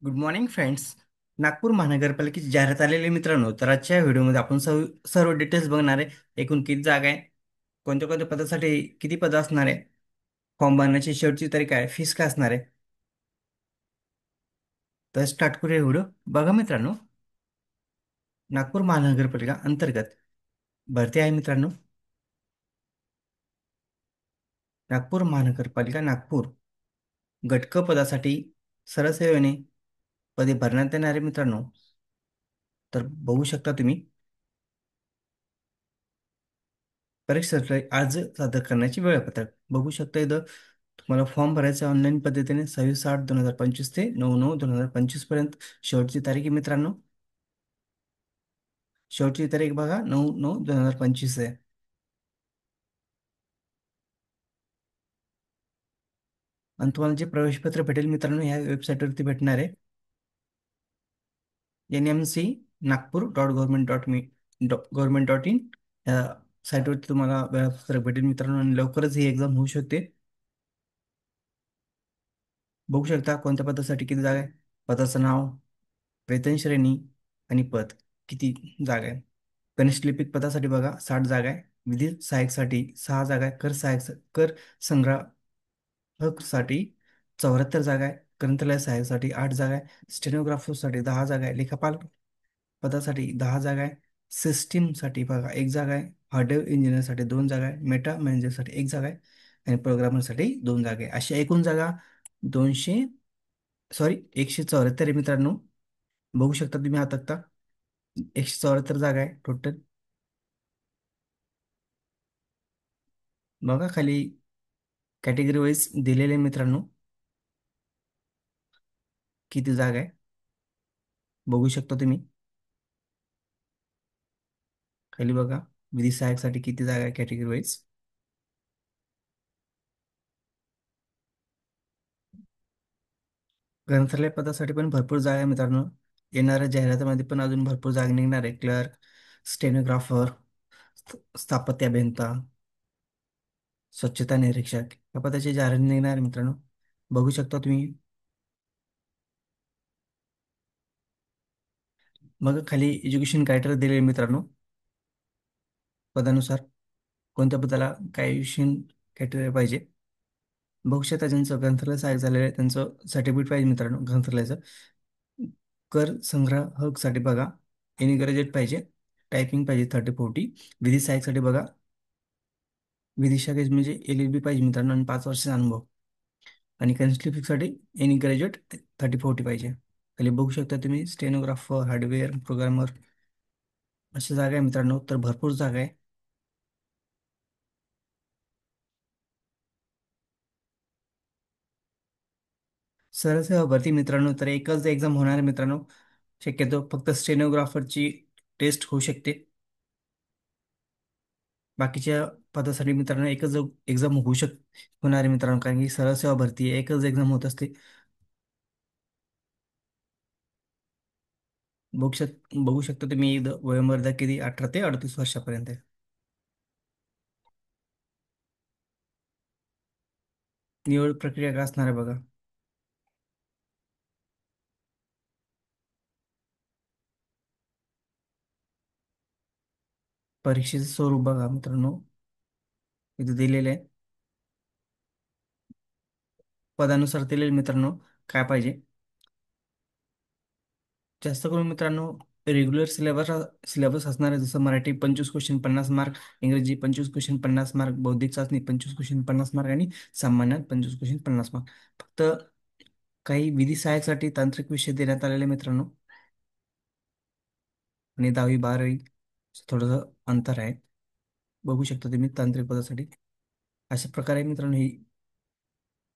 Good morning friends. Nagpur महानगरपालिकेची जाहिरात आलेली मित्रांनो, तर आजच्या व्हिडिओमध्ये आपण सर्व डिटेल्स बघणार आहे. एकूण किती जागा आहे, कोणत्या कोणत्या पदासाठी किती पद असणार आहे, फॉर्म भरण्याची शेवटची तारीख आहे, फीस काय असणार आहे. तर स्टार्ट करूया व्हिडिओ. बघा मित्रांनो, नागपूर महानगरपालिका अंतर्गत भरती आहे मित्रांनो. नागपूर महानगरपालिका नागपूर गट क पदासाठी सरसेवेने पदे भरण्यात येणार आहे मित्रांनो. तर बघू शकता तुम्ही परीक्षेसाठी अर्ज सादर करण्याचे वेळापत्रक बघू शकता इथं. तुम्हाला फॉर्म भरायचा ऑनलाईन पद्धतीने 26/8/2025 ते 9/9/2025 पर्यंत शेवटची तारीख आहे मित्रांनो. शेवटची तारीख बघा 9/9/2025 आहे. आणि तुम्हाला जे प्रवेशपत्र भेटेल मित्रांनो, ह्या वेबसाईटवरती भेटणार आहे. NMC Nagpur.government.me .gov.in या साईटवरती तुम्हाला वेळापत्रक भेटेल मित्रांनो, आणि लवकरच ही एक्झाम होऊ शकते. बघू शकता कोणत्या पदासाठी किती जागा आहे, पदाचं नाव, वेतन श्रेणी आणि पद किती जागा आहे. कनिष्ठ लिपिक पदासाठी बघा 60 जागा आहे. विधी सहाय्यकसाठी 6 जागा आहे. कर संग्राहकसाठी 74 जागा आहे. ग्रंथालय सहाय्यकसाठी 8 जागा आहे. स्टेनोग्राफरसाठी 10 जागा आहे. लेखापाल पदासाठी 10 जागा आहे. सिस्टीमसाठी बघा 1 जागा आहे. हार्डवेअर इंजिनिअरसाठी 2 जागा आहे. मेटा मॅनेजरसाठी 1 जागा आहे. आणि प्रोग्रामरसाठी 2 जागा आहे. अशा एकूण जागा 200 सॉरी 174 आहे मित्रांनो. बघू शकता तुम्ही हा तक्ता. 174 जागा आहे टोटल. बघा खाली कॅटेगरी वाईज दिलेले आहे मित्रांनो, किती जागा आहे बघू शकता तुम्ही. खाली बघा विधी सहाय्यकसाठी किती जागा आहे कॅटेगरी वाईज. ग्रंथालय पदासाठी पण भरपूर जागा आहे मित्रांनो. येणाऱ्या जाहिरातीमध्ये पण अजून भरपूर जागा निघणार आहे. क्लर्क, स्टेनोग्राफर, स्थापत्य अभियंता, स्वच्छता निरीक्षक या पदाची जाहिरात निघणार आहे मित्रांनो. बघू शकता तुम्ही. मग खाली एज्युकेशन क्रायटेरिया दिलेले आहे मित्रांनो. पदानुसार कोणत्या पदाला काय एज्युकेशन क्रायटेरिया पाहिजे. बघू शकता ज्यांचं ग्रंथालय सहाय्यक झालेलं आहे त्यांचं सर्टिफिकेट पाहिजे मित्रांनो ग्रंथालयाचं. कर संग्राहकसाठी बघा एनी ग्रॅज्युएट पाहिजे. टायपिंग पाहिजे 30-40. विधी सहाय्यकसाठी बघा विधी शाखेत म्हणजे LLB पाहिजे मित्रांनो, आणि 5 वर्षाचा अनुभव. आणि कन्स्टिट्यूटसाठी एनी ग्रॅज्युएट 30-40 पाहिजे. खाली बघू शकता तुम्ही स्टेनोग्राफर, हार्डवेअर प्रोग्रामर अशा जागा आहे मित्रांनो, तर भरपूर जागा आहे. सरळ भरती मित्रांनो, तर एकच एक्झाम होणार आहे मित्रांनो. शक्यतो फक्त स्टेनोग्राफरची टेस्ट होऊ शकते. बाकीच्या पदासाठी मित्रांनो एकच एक्झाम होणार आहे मित्रांनो, कारण की सरळ सेवा भरती आहे, एकच एक्झाम होत असते. बघू शकता तुम्ही इथं वयोमर्यादा किती 18 ते 38 वर्षापर्यंत आहे. निवड प्रक्रिया काय असणार आहे बघा. परीक्षेचे स्वरूप बघा मित्रांनो, इथे दिलेले आहे. पदानुसार दिलेले मित्रांनो काय पाहिजे. जास्त करून मित्रांनो रेग्युलर सिलेबस असणार आहे, जसं मराठी 25 क्वेश्चन 50 मार्क, इंग्रजी 25 क्वेश्चन 50 मार्क, बौद्धिक चाचणी 25 क्वेश्चन 50 मार्क, आणि सामान्यात 25 क्वेश्चन 50 मार्क. फक्त काही विधी सहाय्यकसाठी तांत्रिक विषय देण्यात आलेले मित्रांनो, आणि 10वी 12वी थोडंसं अंतर आहे. बघू शकता तुम्ही तांत्रिक पदासाठी. अशा प्रकारे मित्रांनो ही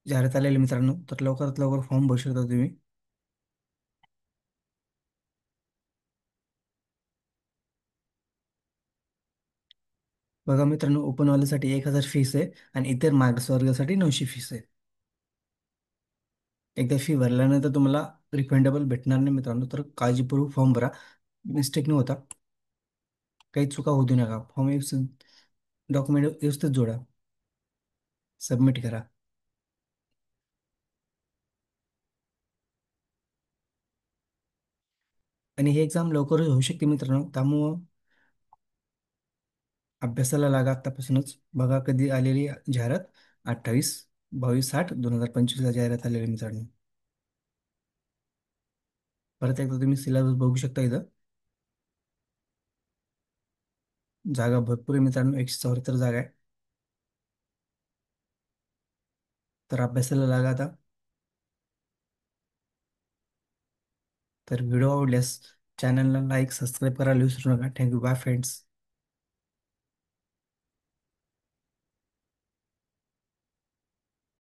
जाहिरात आलेली मित्रांनो, तर लवकरात लवकर फॉर्म भरू शकता तुम्ही. बघा मित्रांनो, ओपनवाल्यासाठी 1,000 फीस आहे, आणि इतर मागासवर्गासाठी 900 फीस आहे. एकदा फी भरल्यानंतर तुम्हाला रिफंडेबल भेटणार नाही मित्रांनो, तर काळजीपूर्वक फॉर्म भरा. मिस्टेक न होता काही चुका होऊ देऊ नका. फॉर्म व्यवस्थित, डॉक्युमेंट व्यवस्थित जोडा, सबमिट करा. आणि ही एक्झाम लवकरच होऊ शकते मित्रांनो. त्यामुळं अभ्यासाला लागा आत्तापासूनच. बघा कधी आलेली जाहिरात, 28/22/8/2025 जाहिरात आलेली मित्रांनो. परत एकदा तुम्ही सिलेबस बघू शकता इथं. जागा भरपूर आहे मित्रांनो, 174 जागा आहे. तर अभ्यासाला लागा आता. तर व्हिडिओ आवडल्यास चॅनलला लाईक सबस्क्राईब करायला विसरू नका. Thank you, bye friends.